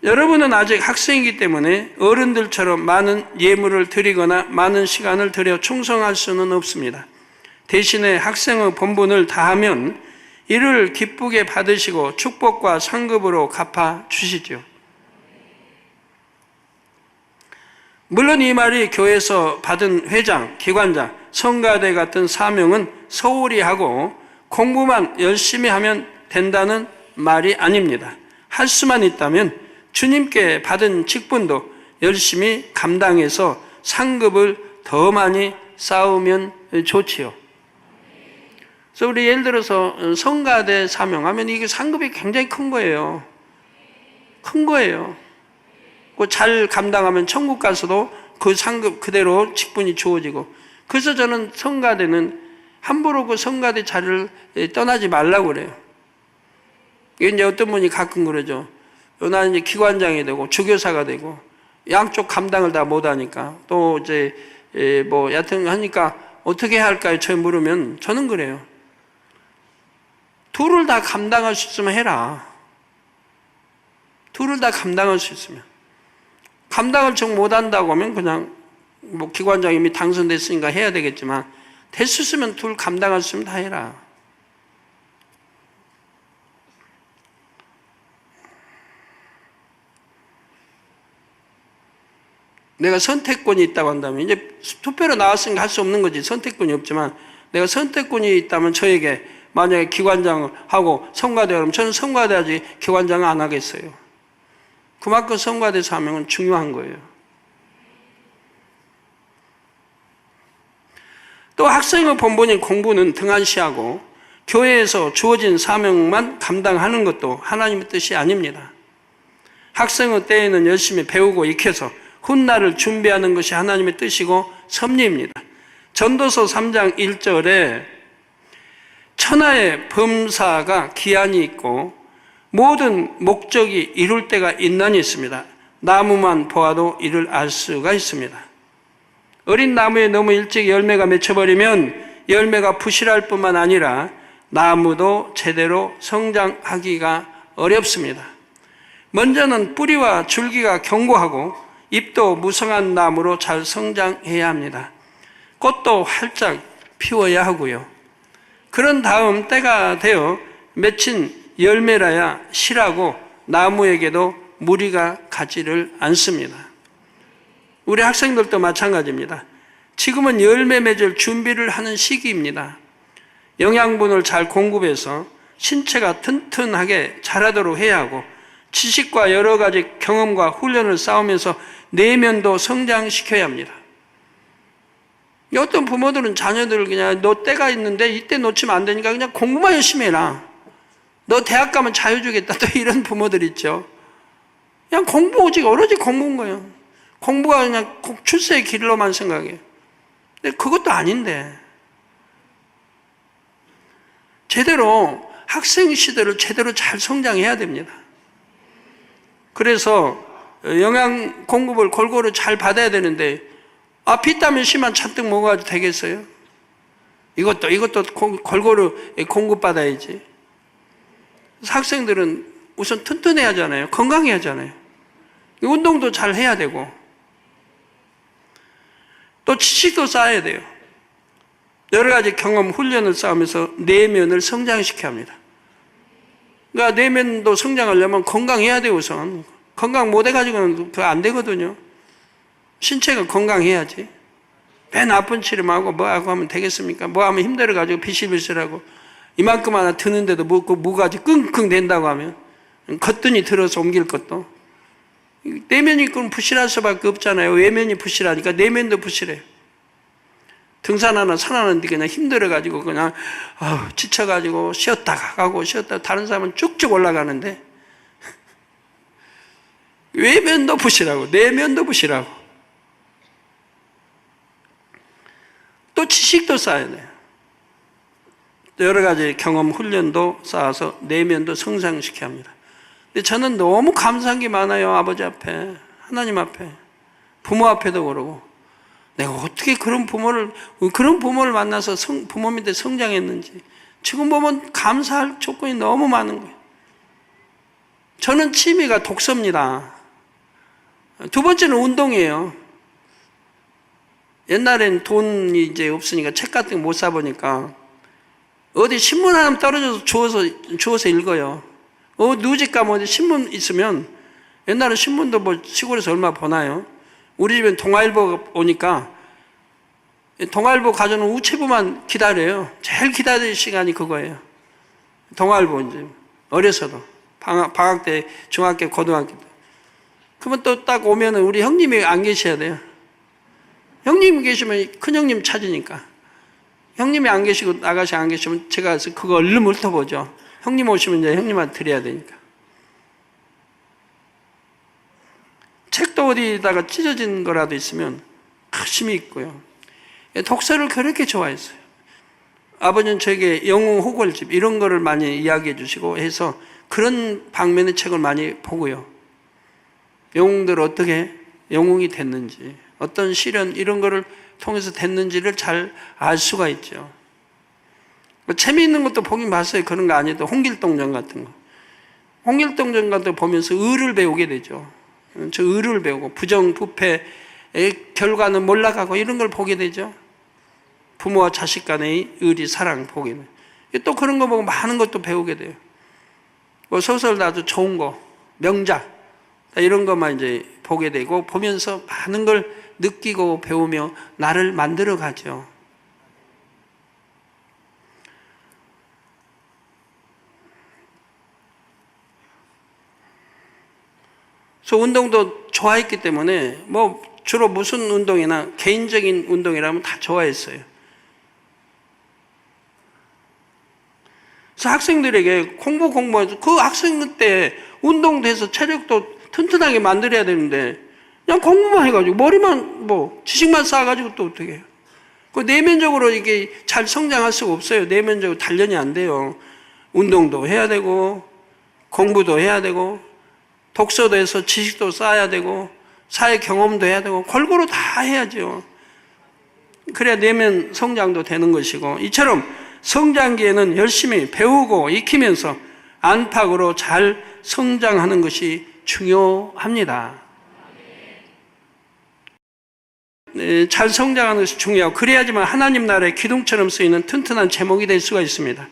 여러분은 아직 학생이기 때문에 어른들처럼 많은 예물을 드리거나 많은 시간을 들여 충성할 수는 없습니다. 대신에 학생의 본분을 다하면 이를 기쁘게 받으시고 축복과 상급으로 갚아 주시죠. 물론 이 말이 교회에서 받은 회장, 기관장, 성가대 같은 사명은 소홀히 하고 공부만 열심히 하면 된다는 말이 아닙니다. 할 수만 있다면 주님께 받은 직분도 열심히 감당해서 상급을 더 많이 쌓으면 좋지요. 그래서 우리 예를 들어서 성가대 사명하면 이게 상급이 굉장히 큰 거예요. 큰 거예요. 잘 감당하면 천국 가서도 그 상급 그대로 직분이 주어지고. 그래서 저는 성가대는 함부로 그 성가대 자리를 떠나지 말라고 그래요. 이제 어떤 분이 가끔 그러죠. 나는 이제 기관장이 되고 주교사가 되고 양쪽 감당을 다 못하니까 또 이제 뭐 여튼 하니까 어떻게 해야 할까요? 저 물으면 저는 그래요. 둘을 다 감당할 수 있으면 해라. 둘을 다 감당할 수 있으면. 감당을 정 못한다고 하면 그냥 뭐 기관장 이미 당선됐으니까 해야 되겠지만 될 수 있으면 둘 감당할 수 있으면 다 해라. 내가 선택권이 있다고 한다면 이제 투표로 나왔으니까 할 수 없는 거지. 선택권이 없지만 내가 선택권이 있다면 저에게 만약에 기관장하고 성가대 그러면 저는 성가대 하지 기관장은 안 하겠어요. 그만큼 성가대 사명은 중요한 거예요. 또 학생의 본분인 공부는 등한시하고 교회에서 주어진 사명만 감당하는 것도 하나님의 뜻이 아닙니다. 학생의 때에는 열심히 배우고 익혀서 훗날을 준비하는 것이 하나님의 뜻이고 섭리입니다. 전도서 3장 1절에 천하의 범사가 기한이 있고 모든 목적이 이룰 때가 있나니 있습니다. 나무만 보아도 이를 알 수가 있습니다. 어린 나무에 너무 일찍 열매가 맺혀버리면 열매가 부실할 뿐만 아니라 나무도 제대로 성장하기가 어렵습니다. 먼저는 뿌리와 줄기가 견고하고 잎도 무성한 나무로 잘 성장해야 합니다. 꽃도 활짝 피워야 하고요. 그런 다음 때가 되어 맺힌 열매라야 실하고 나무에게도 무리가 가지를 않습니다. 우리 학생들도 마찬가지입니다. 지금은 열매 맺을 준비를 하는 시기입니다. 영양분을 잘 공급해서 신체가 튼튼하게 자라도록 해야 하고 지식과 여러 가지 경험과 훈련을 쌓으면서 내면도 성장시켜야 합니다. 어떤 부모들은 자녀들을 그냥 너 때가 있는데 이때 놓치면 안 되니까 그냥 공부만 열심히 해라. 너 대학 가면 자유 주겠다. 또 이런 부모들 있죠. 그냥 공부 오직 오로지 공부인 거예요. 공부가 그냥 출세의 길로만 생각해요. 근데 그것도 아닌데 제대로 학생 시대를 제대로 잘 성장해야 됩니다. 그래서 영양 공급을 골고루 잘 받아야 되는데 비타민 C만 잔뜩 먹어가지고 되겠어요? 이것도 골고루 공급받아야지. 그래서 학생들은 우선 튼튼해야 하잖아요. 건강해야 하잖아요. 운동도 잘 해야 되고 또 지식도 쌓아야 돼요. 여러 가지 경험, 훈련을 쌓으면서 내면을 성장시켜야 합니다. 그러니까 내면도 성장하려면 건강해야 돼요. 우선 건강 못해가지고는 그거 안 되거든요. 신체가 건강해야지. 배 나쁜 치료하고 뭐하고 하면 되겠습니까? 뭐하면 힘들어가지고 비실비실하고 이만큼 하나 드는데도 무가지 끙끙 된다고 하면 겉등이 들어서 옮길 것도 내면이 그럼 부실할 수밖에 없잖아요. 외면이 부실하니까 내면도 부실해요. 등산하나 산하는데 그냥 힘들어가지고 그냥 지쳐가지고 쉬었다가 가고 쉬었다가 다른 사람은 쭉쭉 올라가는데 외면도 부실하고 내면도 부실하고 또 지식도 쌓아야 돼요. 여러 가지 경험 훈련도 쌓아서 내면도 성장시켜야 합니다. 근데 저는 너무 감사한 게 많아요. 아버지 앞에, 하나님 앞에, 부모 앞에도 그러고 내가 어떻게 그런 부모를 만나서 부모 밑에 성장했는지 지금 보면 감사할 조건이 너무 많은 거예요. 저는 취미가 독서입니다. 두 번째는 운동이에요. 옛날엔 돈이 이제 없으니까 책 같은 거 못 사보니까 어디 신문 하나 떨어져서 주워서 읽어요. 누집 가면 어디 신문 있으면 옛날에 신문도 뭐 시골에서 얼마 보나요? 우리 집엔 동아일보 오니까 동아일보 가져오는 우체부만 기다려요. 제일 기다릴 시간이 그거예요. 동아일보 이제 어려서도 방학 때 중학교 고등학교 때 그러면 또 딱 오면은 우리 형님이 안 계셔야 돼요. 형님 계시면 큰형님 찾으니까 형님이 안 계시고 아가씨 안 계시면 제가 그거 얼른 훑어보죠. 형님 오시면 이제 형님한테 드려야 되니까. 책도 어디다가 찢어진 거라도 있으면 열심히 읽고요. 독서를 그렇게 좋아했어요. 아버지는 저에게 영웅 호걸집 이런 거를 많이 이야기해 주시고 해서 그런 방면의 책을 많이 보고요. 영웅들 어떻게 영웅이 됐는지 어떤 시련 이런 거를 통해서 됐는지를 잘 알 수가 있죠. 재미있는 것도 보긴 봤어요. 그런 거 아니어도 홍길동전 같은 거. 홍길동전 같은 거 보면서 의를 배우게 되죠. 저 의를 배우고 부정, 부패의 결과는 몰라가고 이런 걸 보게 되죠. 부모와 자식 간의 의리, 사랑 보게 돼요. 또 그런 거 보고 많은 것도 배우게 돼요. 뭐 소설도 아주 좋은 거, 명작 이런 것만 이제 보게 되고 보면서 많은 걸 느끼고 배우며 나를 만들어 가죠. 그래서 운동도 좋아했기 때문에 뭐 주로 무슨 운동이나 개인적인 운동이라면 다 좋아했어요. 그래서 학생들에게 공부해서 그 학생 때 운동돼서 체력도 튼튼하게 만들어야 되는데 그냥 공부만 해가지고 머리만 지식만 쌓아가지고 또 어떻게 해요? 그 내면적으로 이게 잘 성장할 수가 없어요. 내면적으로 단련이 안 돼요. 운동도 해야 되고 공부도 해야 되고 독서도 해서 지식도 쌓아야 되고 사회 경험도 해야 되고 골고루 다 해야죠. 그래야 내면 성장도 되는 것이고 이처럼 성장기에는 열심히 배우고 익히면서 안팎으로 잘 성장하는 것이 중요합니다. 잘 성장하는 것이 중요하고 그래야지만 하나님 나라의 기둥처럼 쓰이는 튼튼한 제목이 될 수가 있습니다.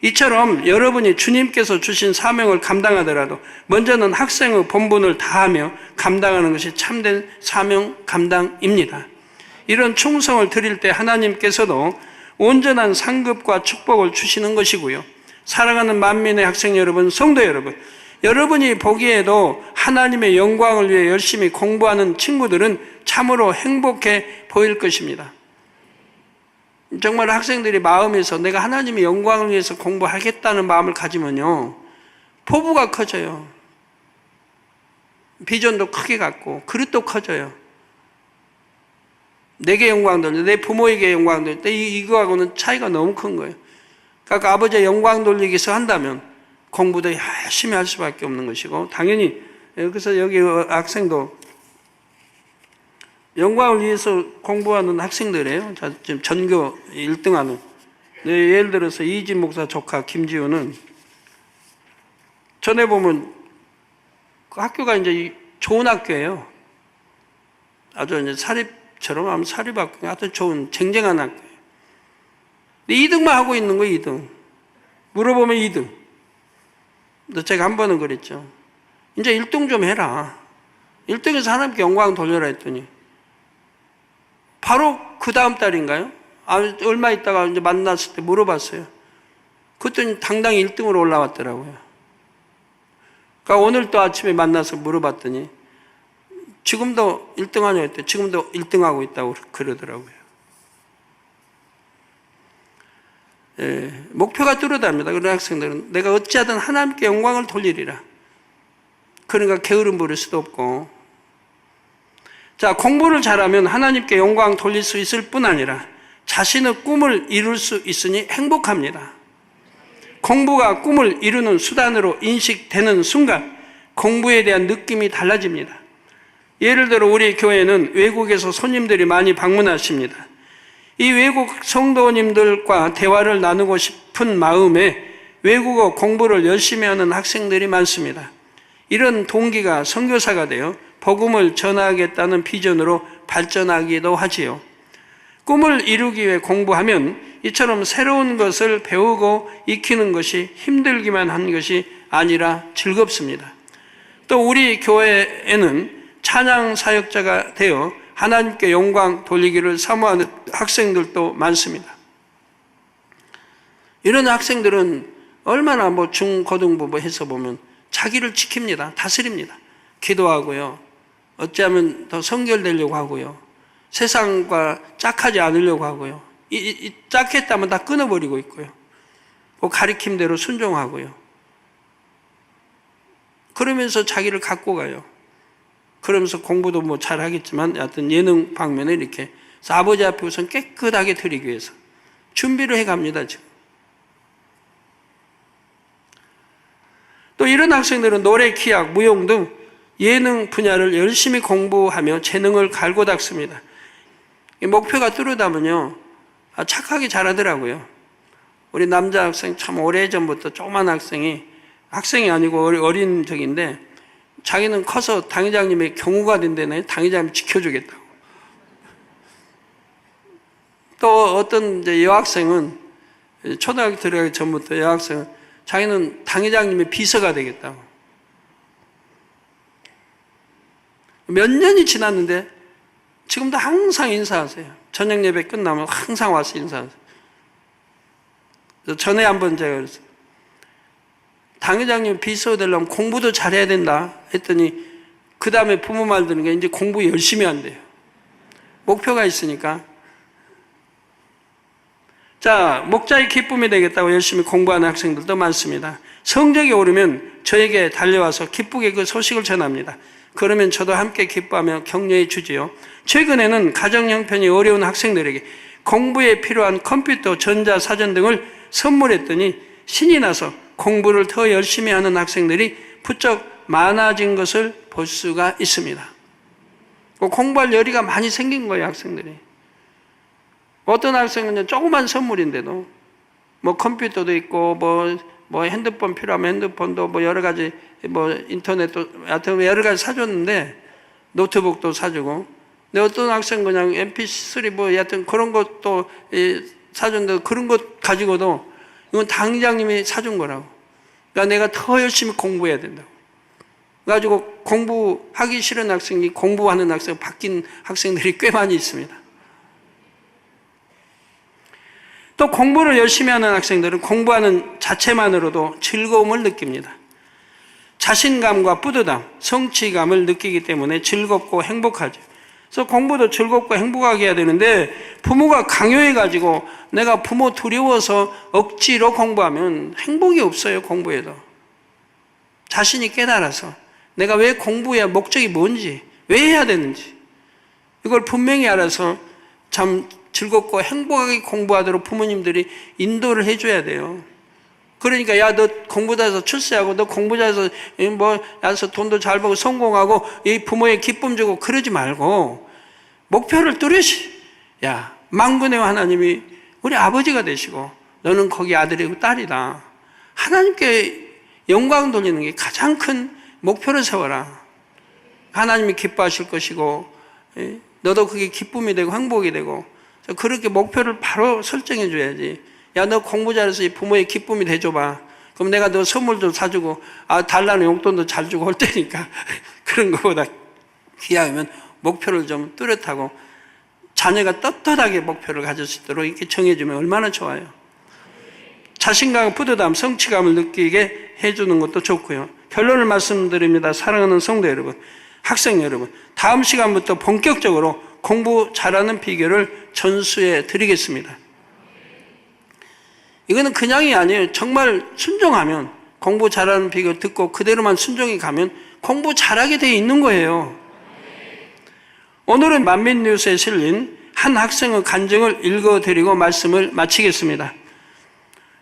이처럼 여러분이 주님께서 주신 사명을 감당하더라도 먼저는 학생의 본분을 다하며 감당하는 것이 참된 사명 감당입니다. 이런 충성을 드릴 때 하나님께서도 온전한 상급과 축복을 주시는 것이고요. 사랑하는 만민의 학생 여러분, 성도 여러분, 여러분이 보기에도 하나님의 영광을 위해 열심히 공부하는 친구들은 참으로 행복해 보일 것입니다. 정말 학생들이 마음에서 내가 하나님의 영광을 위해서 공부하겠다는 마음을 가지면요, 포부가 커져요. 비전도 크게 갖고 그릇도 커져요. 내게 영광 돌려, 내 부모에게 영광 돌릴 때 이거하고는 차이가 너무 큰 거예요. 그러니까 아버지의 영광 돌리기 위해서 한다면 공부도 열심히 할 수밖에 없는 것이고 당연히 그래서 여기 학생도 영광을 위해서 공부하는 학생들이에요. 지금 전교 1등하는 예를 들어서 이진 목사 조카 김지우는 전에 보면 그 학교가 이제 좋은 학교예요. 아주 이제 사립처럼 하면 사립학교, 아주 좋은 쟁쟁한 학교예요. 근데 2등만 하고 있는 거예요, 2등. 물어보면 2등. 근데 제가 한 번은 그랬죠. 이제 1등 좀 해라. 1등에서 하나님께 영광 돌려라 했더니 바로 그 다음 달인가요? 얼마 있다가 이제 만났을 때 물어봤어요. 그랬더니 당당히 1등으로 올라왔더라고요. 그러니까 오늘 또 아침에 만나서 물어봤더니 지금도 1등 하냐고 했더니 지금도 1등하고 있다고 그러더라고요. 예, 목표가 뚜렷합니다. 그런 학생들은 내가 어찌하든 하나님께 영광을 돌리리라. 그러니까 게으름 부릴 수도 없고. 자, 공부를 잘하면 하나님께 영광 돌릴 수 있을 뿐 아니라 자신의 꿈을 이룰 수 있으니 행복합니다. 공부가 꿈을 이루는 수단으로 인식되는 순간 공부에 대한 느낌이 달라집니다. 예를 들어 우리 교회는 외국에서 손님들이 많이 방문하십니다. 이 외국 성도님들과 대화를 나누고 싶은 마음에 외국어 공부를 열심히 하는 학생들이 많습니다. 이런 동기가 선교사가 되어 복음을 전하겠다는 비전으로 발전하기도 하지요. 꿈을 이루기 위해 공부하면 이처럼 새로운 것을 배우고 익히는 것이 힘들기만 한 것이 아니라 즐겁습니다. 또 우리 교회에는 찬양 사역자가 되어 하나님께 영광 돌리기를 사모하는 학생들도 많습니다. 이런 학생들은 얼마나 중고등부 해서 보면 자기를 지킵니다. 다스립니다. 기도하고요. 어찌하면 더 성결되려고 하고요. 세상과 짝하지 않으려고 하고요. 이 짝했다면 다 끊어버리고 있고요. 가리킴대로 순종하고요. 그러면서 자기를 갖고 가요. 그러면서 공부도 잘하겠지만 여하튼 예능 방면에 이렇게 아버지 앞에 우선 깨끗하게 드리기 위해서 준비를 해갑니다. 지금. 또 이런 학생들은 노래, 기악, 무용 등 예능 분야를 열심히 공부하며 재능을 갈고 닦습니다. 목표가 뚜렷하면요 착하게 잘하더라고요. 우리 남자 학생 참 오래전부터 조그만 학생이 아니고 어린 적인데 자기는 커서 당회장님의 경우가 된다네. 당회장님이 지켜주겠다고. 또 어떤 이제 여학생은 초등학교 들어가기 전부터 여학생은 자기는 당회장님의 비서가 되겠다고. 몇 년이 지났는데 지금도 항상 인사하세요. 저녁 예배 끝나면 항상 와서 인사하세요. 전에 한번 제가 그랬어요. 당회장님 비서 되려면 공부도 잘해야 된다 했더니 그 다음에 부모 말 듣는 게 이제 공부 열심히 한대요. 목표가 있으니까. 자, 목자의 기쁨이 되겠다고 열심히 공부하는 학생들도 많습니다. 성적이 오르면 저에게 달려와서 기쁘게 그 소식을 전합니다. 그러면 저도 함께 기뻐하며 격려해 주지요. 최근에는 가정 형편이 어려운 학생들에게 공부에 필요한 컴퓨터, 전자사전 등을 선물했더니 신이 나서 공부를 더 열심히 하는 학생들이 부쩍 많아진 것을 볼 수가 있습니다. 공부할 열의가 많이 생긴 거예요, 학생들이. 어떤 학생은 조그만 선물인데도 컴퓨터도 있고 핸드폰 필요하면 핸드폰도 여러 가지 인터넷도 하여튼 여러 가지 사줬는데 노트북도 사주고. 근데 어떤 학생은 그냥 MP3 하여튼 그런 것도 사줬는데 그런 것 가지고도 이건 당장님이 사준 거라고. 그러니까 내가 더 열심히 공부해야 된다고. 그래가지고 공부하기 싫은 학생이 공부하는 학생 바뀐 학생들이 꽤 많이 있습니다. 또 공부를 열심히 하는 학생들은 공부하는 자체만으로도 즐거움을 느낍니다. 자신감과 뿌듯함, 성취감을 느끼기 때문에 즐겁고 행복하죠. 그래서 공부도 즐겁고 행복하게 해야 되는데 부모가 강요해가지고 내가 부모 두려워서 억지로 공부하면 행복이 없어요. 공부에도. 자신이 깨달아서 내가 왜 공부해야 목적이 뭔지, 왜 해야 되는지 이걸 분명히 알아서 참 즐겁고 행복하게 공부하도록 부모님들이 인도를 해줘야 돼요. 그러니까 야, 너 공부 잘해서 출세하고 너 공부 잘해서 야서 돈도 잘 벌고 성공하고 이 부모의 기쁨 주고 그러지 말고 목표를 뚜렷이 야, 만군의 하나님이 우리 아버지가 되시고 너는 거기 아들이고 딸이다. 하나님께 영광 돌리는 게 가장 큰 목표를 세워라. 하나님이 기뻐하실 것이고 너도 그게 기쁨이 되고 행복이 되고 그렇게 목표를 바로 설정해 줘야지. 야, 너 공부 잘해서 이 부모의 기쁨이 돼줘봐. 그럼 내가 너 선물도 사주고 달라는 용돈도 잘 주고 할 테니까 그런 것보다 귀하면 목표를 좀 뚜렷하고 자녀가 떳떳하게 목표를 가질 수 있도록 이렇게 정해주면 얼마나 좋아요. 자신감, 뿌듯함, 성취감을 느끼게 해주는 것도 좋고요. 결론을 말씀드립니다. 사랑하는 성도 여러분, 학생 여러분, 다음 시간부터 본격적으로 공부 잘하는 비결을 전수해 드리겠습니다. 이거는 그냥이 아니에요. 정말 순종하면, 공부 잘하는 비결 듣고 그대로만 순종해 가면 공부 잘하게 돼 있는 거예요. 오늘은 만민뉴스에 실린 한 학생의 간증을 읽어드리고 말씀을 마치겠습니다.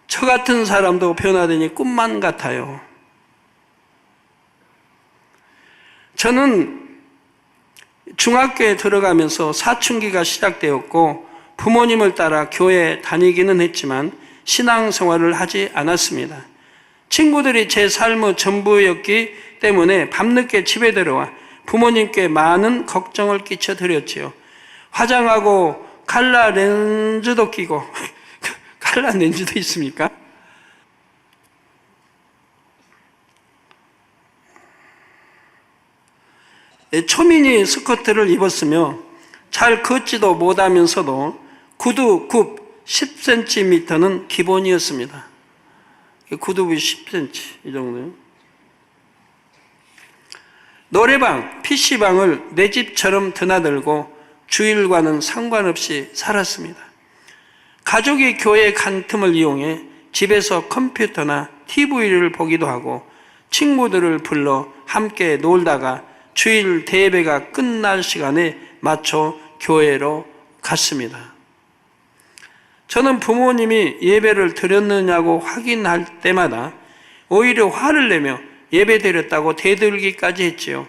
저 같은 사람도 변화되니 꿈만 같아요. 저는 중학교에 들어가면서 사춘기가 시작되었고 부모님을 따라 교회에 다니기는 했지만 신앙생활을 하지 않았습니다. 친구들이 제 삶의 전부였기 때문에 밤늦게 집에 들어와 부모님께 많은 걱정을 끼쳐드렸지요. 화장하고 칼라 렌즈도 끼고 칼라 렌즈도 있습니까? 초미니 스커트를 입었으며 잘 걷지도 못하면서도 구두 굽 10cm는 기본이었습니다. 구두굽이 10cm 이 정도요. 노래방, PC방을 내 집처럼 드나들고 주일과는 상관없이 살았습니다. 가족이 교회 간 틈을 이용해 집에서 컴퓨터나 TV를 보기도 하고 친구들을 불러 함께 놀다가 주일 대예배가 끝날 시간에 맞춰 교회로 갔습니다. 저는 부모님이 예배를 드렸느냐고 확인할 때마다 오히려 화를 내며 예배 드렸다고 대들기까지 했지요.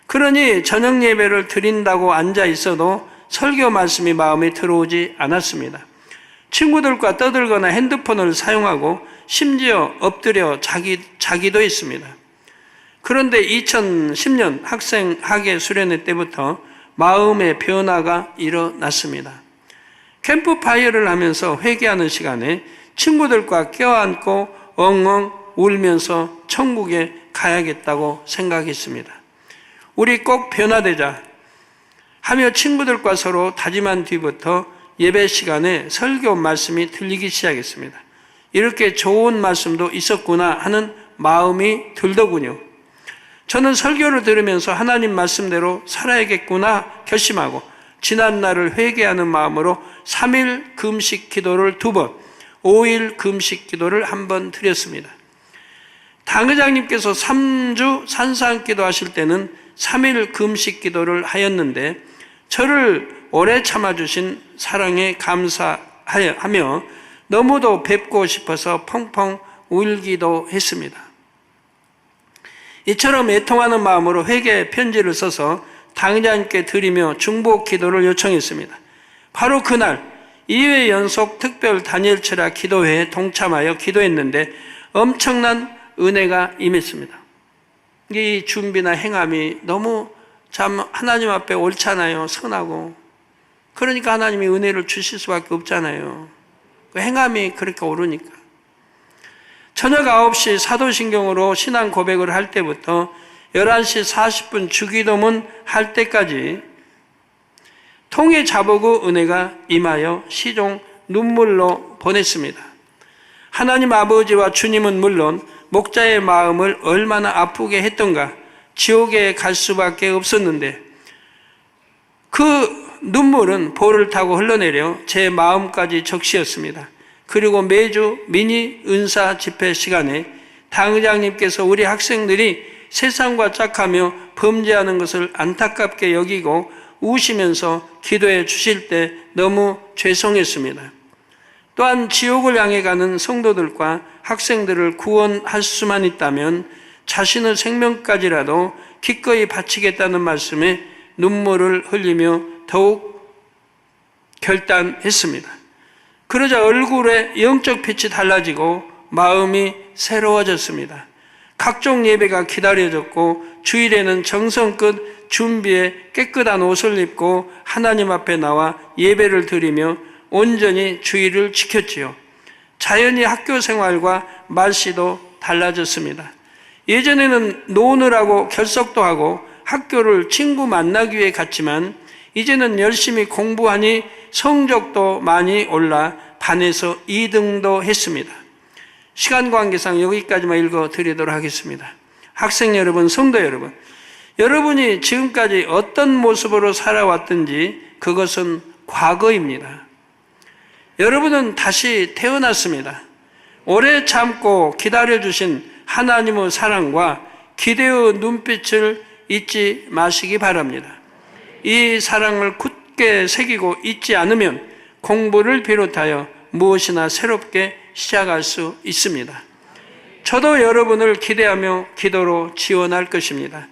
그러니 저녁 예배를 드린다고 앉아 있어도 설교 말씀이 마음에 들어오지 않았습니다. 친구들과 떠들거나 핸드폰을 사용하고 심지어 엎드려 자기도 했습니다. 그런데 2010년 학생 학예 수련회 때부터 마음의 변화가 일어났습니다. 캠프파이어를 하면서 회개하는 시간에 친구들과 껴안고 엉엉 울면서 천국에 가야겠다고 생각했습니다. 우리 꼭 변화되자 하며 친구들과 서로 다짐한 뒤부터 예배 시간에 설교 말씀이 들리기 시작했습니다. 이렇게 좋은 말씀도 있었구나 하는 마음이 들더군요. 저는 설교를 들으면서 하나님 말씀대로 살아야겠구나 결심하고 지난날을 회개하는 마음으로 3일 금식 기도를 2번, 5일 금식 기도를 1번 드렸습니다. 당회장님께서 3주 산상기도 하실 때는 3일 금식 기도를 하였는데 저를 오래 참아주신 사랑에 감사하며 너무도 뵙고 싶어서 펑펑 울기도 했습니다. 이처럼 애통하는 마음으로 회개 편지를 써서 당회장님께 드리며 중보 기도를 요청했습니다. 바로 그날 2회 연속 특별 다니엘 철학 기도회에 동참하여 기도했는데 엄청난 은혜가 임했습니다. 이 준비나 행함이 너무 참 하나님 앞에 옳잖아요. 선하고. 그러니까 하나님이 은혜를 주실 수밖에 없잖아요. 그 행함이 그렇게 옳으니까. 저녁 9시 사도신경으로 신앙 고백을 할 때부터 11시 40분 주기도문 할 때까지 통에 자보고 은혜가 임하여 시종 눈물로 보냈습니다. 하나님 아버지와 주님은 물론 목자의 마음을 얼마나 아프게 했던가 지옥에 갈 수밖에 없었는데 그 눈물은 보를 타고 흘러내려 제 마음까지 적시었습니다. 그리고 매주 미니 은사 집회 시간에 당의장님께서 우리 학생들이 세상과 짝하며 범죄하는 것을 안타깝게 여기고 우시면서 기도해 주실 때 너무 죄송했습니다. 또한 지옥을 향해 가는 성도들과 학생들을 구원할 수만 있다면 자신의 생명까지라도 기꺼이 바치겠다는 말씀에 눈물을 흘리며 더욱 결단했습니다. 그러자 얼굴에 영적 빛이 달라지고 마음이 새로워졌습니다. 각종 예배가 기다려졌고 주일에는 정성껏 준비해 깨끗한 옷을 입고 하나님 앞에 나와 예배를 드리며 온전히 주일을 지켰지요. 자연히 학교 생활과 말씨도 달라졌습니다. 예전에는 노느라고 결석도 하고 학교를 친구 만나기 위해 갔지만 이제는 열심히 공부하니 성적도 많이 올라 반에서 2등도 했습니다. 시간 관계상 여기까지만 읽어드리도록 하겠습니다. 학생 여러분, 성도 여러분, 여러분이 지금까지 어떤 모습으로 살아왔든지 그것은 과거입니다. 여러분은 다시 태어났습니다. 오래 참고 기다려주신 하나님의 사랑과 기대의 눈빛을 잊지 마시기 바랍니다. 이 사랑을 굳게 새기고 잊지 않으면 공부를 비롯하여 무엇이나 새롭게 시작할 수 있습니다. 저도 여러분을 기대하며 기도로 지원할 것입니다.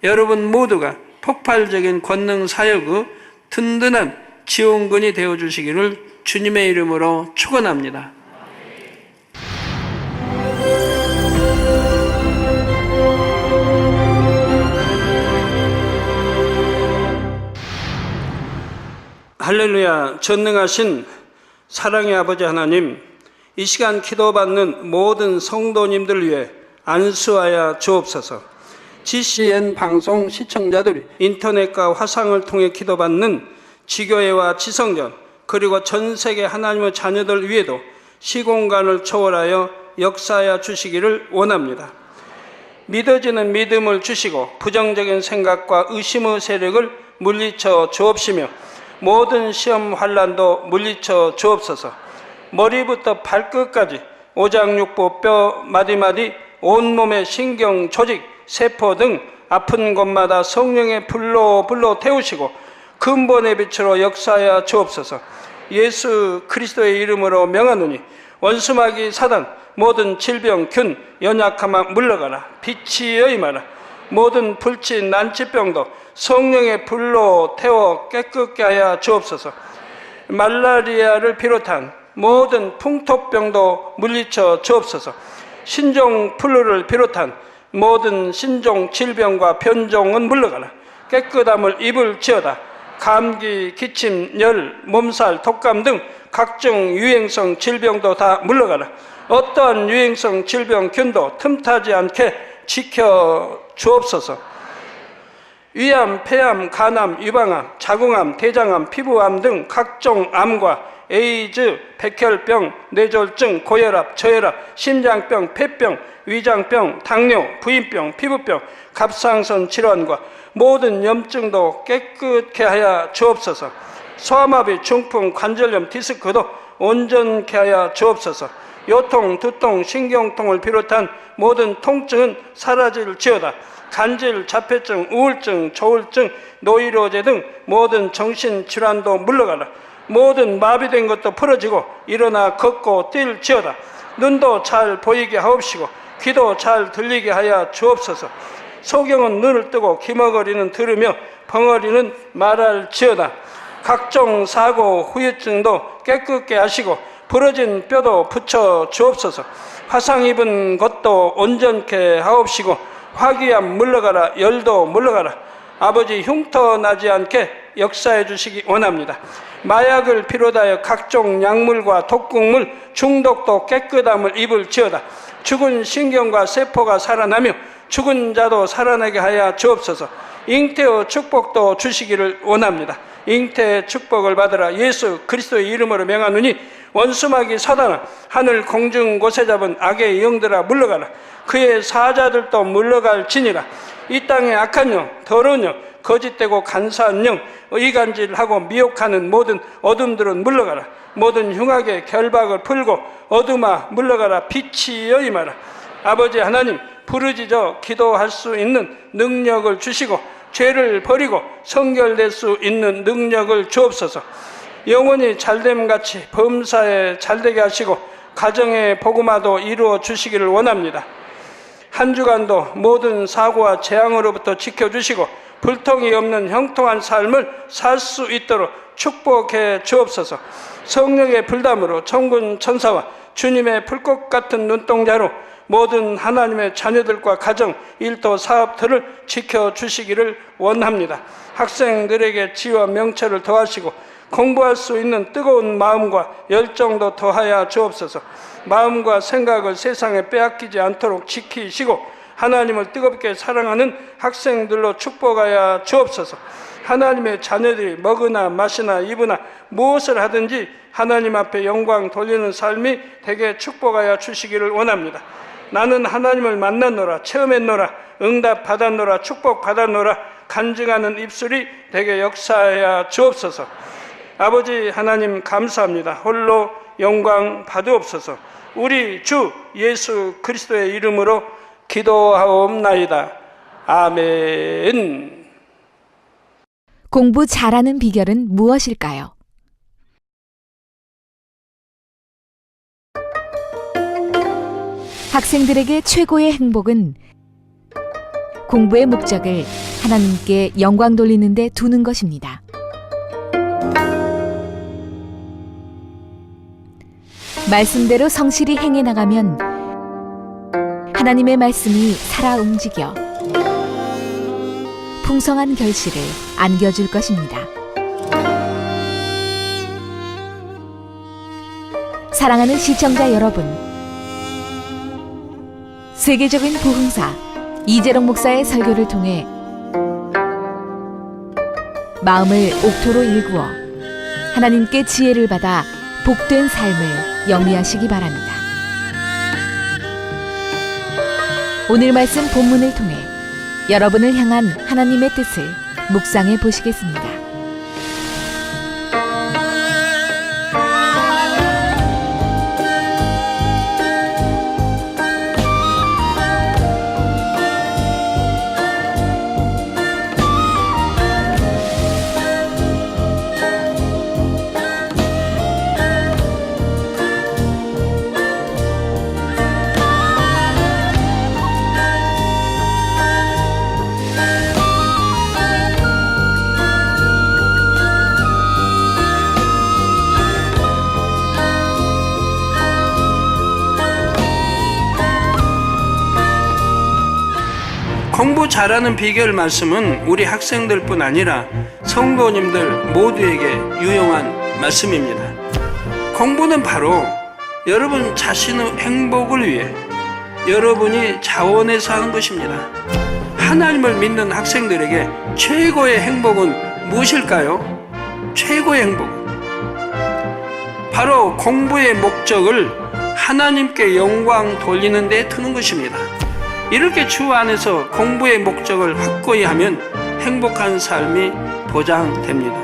여러분 모두가 폭발적인 권능 사역의 든든한 지원군이 되어주시기를 주님의 이름으로 축원합니다. 할렐루야. 전능하신 사랑의 아버지 하나님, 이 시간 기도받는 모든 성도님들 위해 안수하여 주옵소서. GCN 방송 시청자들이 인터넷과 화상을 통해 기도받는 지교회와 지성전 그리고 전 세계 하나님의 자녀들 위에도 시공간을 초월하여 역사하여 주시기를 원합니다. 믿어지는 믿음을 주시고 부정적인 생각과 의심의 세력을 물리쳐 주옵시며 모든 시험 환난도 물리쳐 주옵소서. 머리부터 발끝까지 오장육부 뼈 마디마디 온몸의 신경 조직 세포 등 아픈 곳마다 성령의 불로 태우시고 근본의 빛으로 역사하여 주옵소서. 예수 그리스도의 이름으로 명하노니 원수마귀 사단 모든 질병 균 연약함아 물러가라. 빛이 임하라. 모든 불친 난치병도 성령의 불로 태워 깨끗게 하여 주옵소서. 말라리아를 비롯한 모든 풍토병도 물리쳐 주옵소서. 신종 플루를 비롯한 모든 신종 질병과 변종은 물러가라. 깨끗함을 입을지어다. 감기, 기침, 열, 몸살, 독감 등 각종 유행성 질병도 다 물러가라. 어떠한 유행성 질병 균도 틈타지 않게 지켜 주옵소서. 위암, 폐암, 간암, 유방암, 자궁암, 대장암, 피부암 등 각종 암과 에이즈, 백혈병, 뇌졸중, 고혈압, 저혈압, 심장병, 폐병, 위장병, 당뇨, 부인병, 피부병, 갑상선 질환과 모든 염증도 깨끗게 하여 주옵소서. 소아마비, 중풍, 관절염, 디스크도 온전케 하여 주옵소서. 요통, 두통, 신경통을 비롯한 모든 통증은 사라질지어다. 간질, 자폐증, 우울증, 조울증, 노이로제 등 모든 정신질환도 물러가라. 모든 마비된 것도 풀어지고 일어나 걷고 뛸지어다. 눈도 잘 보이게 하옵시고 귀도 잘 들리게 하여 주옵소서. 소경은 눈을 뜨고 기머거리는 들으며 벙어리는 말할지어다. 각종 사고, 후유증도 깨끗게 하시고 부러진 뼈도 붙여 주옵소서. 화상 입은 것도 온전케 하옵시고 화기암 물러가라. 열도 물러가라. 아버지 흉터 나지 않게 역사해 주시기 원합니다. 마약을 비롯하여 각종 약물과 독극물 중독도 깨끗함을 입을지어다. 죽은 신경과 세포가 살아나며 죽은 자도 살아나게 하여 주옵소서. 잉태의 축복도 주시기를 원합니다. 잉태의 축복을 받으라. 예수 그리스도의 이름으로 명하노니 원수마귀 사단아, 하늘 공중 곳에 잡은 악의 영들아 물러가라. 그의 사자들도 물러갈지니라. 이 땅의 악한 영, 더러운 영, 거짓되고 간사한 영, 이간질하고 미혹하는 모든 어둠들은 물러가라. 모든 흉악의 결박을 풀고 어둠아 물러가라. 빛이 임하라. 아버지 하나님, 부르짖어 기도할 수 있는 능력을 주시고 죄를 버리고 성결될 수 있는 능력을 주옵소서. 영원히 잘됨같이 범사에 잘되게 하시고 가정의 복음화도 이루어 주시기를 원합니다. 한 주간도 모든 사고와 재앙으로부터 지켜주시고 불통이 없는 형통한 삶을 살 수 있도록 축복해 주옵소서. 성령의 불담으로 천군 천사와 주님의 불꽃 같은 눈동자로 모든 하나님의 자녀들과 가정, 일터, 사업들을 지켜주시기를 원합니다. 학생들에게 지혜와 명철을 더하시고 공부할 수 있는 뜨거운 마음과 열정도 더하여 주옵소서. 마음과 생각을 세상에 빼앗기지 않도록 지키시고 하나님을 뜨겁게 사랑하는 학생들로 축복하여 주옵소서. 하나님의 자녀들이 먹으나 마시나 입으나 무엇을 하든지 하나님 앞에 영광 돌리는 삶이 되게 축복하여 주시기를 원합니다. 나는 하나님을 만났노라, 체험했노라, 응답 받았노라, 축복 받았노라 간증하는 입술이 되게 역사하여 주옵소서. 아버지 하나님 감사합니다. 홀로 영광 받으옵소서. 우리 주 예수 그리스도의 이름으로 기도하옵나이다. 아멘. 공부 잘하는 비결은 무엇일까요? 학생들에게 최고의 행복은 공부의 목적을 하나님께 영광 돌리는 데 두는 것입니다. 말씀대로 성실히 행해 나가면 하나님의 말씀이 살아 움직여 풍성한 결실을 안겨줄 것입니다. 사랑하는 시청자 여러분, 세계적인 부흥사 이재롱 목사의 설교를 통해 마음을 옥토로 일구어 하나님께 지혜를 받아 복된 삶을 영위하시기 바랍니다. 오늘 말씀 본문을 통해 여러분을 향한 하나님의 뜻을 묵상해 보시겠습니다. 공부 잘하는 비결 말씀은 우리 학생들뿐 아니라 성도님들 모두에게 유용한 말씀입니다. 공부는 바로 여러분 자신의 행복을 위해 여러분이 자원해서 하는 것입니다. 하나님을 믿는 학생들에게 최고의 행복은 무엇일까요? 최고의 행복은 바로 공부의 목적을 하나님께 영광 돌리는 데 두는 것입니다. 이렇게 주 안에서 공부의 목적을 확고히 하면 행복한 삶이 보장됩니다.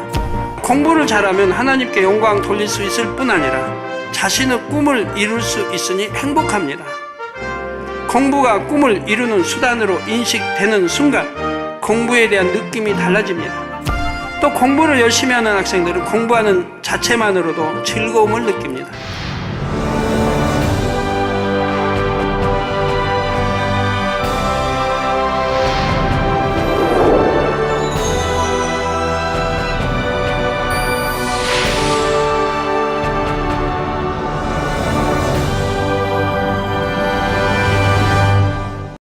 공부를 잘하면 하나님께 영광 돌릴 수 있을 뿐 아니라 자신의 꿈을 이룰 수 있으니 행복합니다. 공부가 꿈을 이루는 수단으로 인식되는 순간 공부에 대한 느낌이 달라집니다. 또 공부를 열심히 하는 학생들은 공부하는 자체만으로도 즐거움을 느낍니다.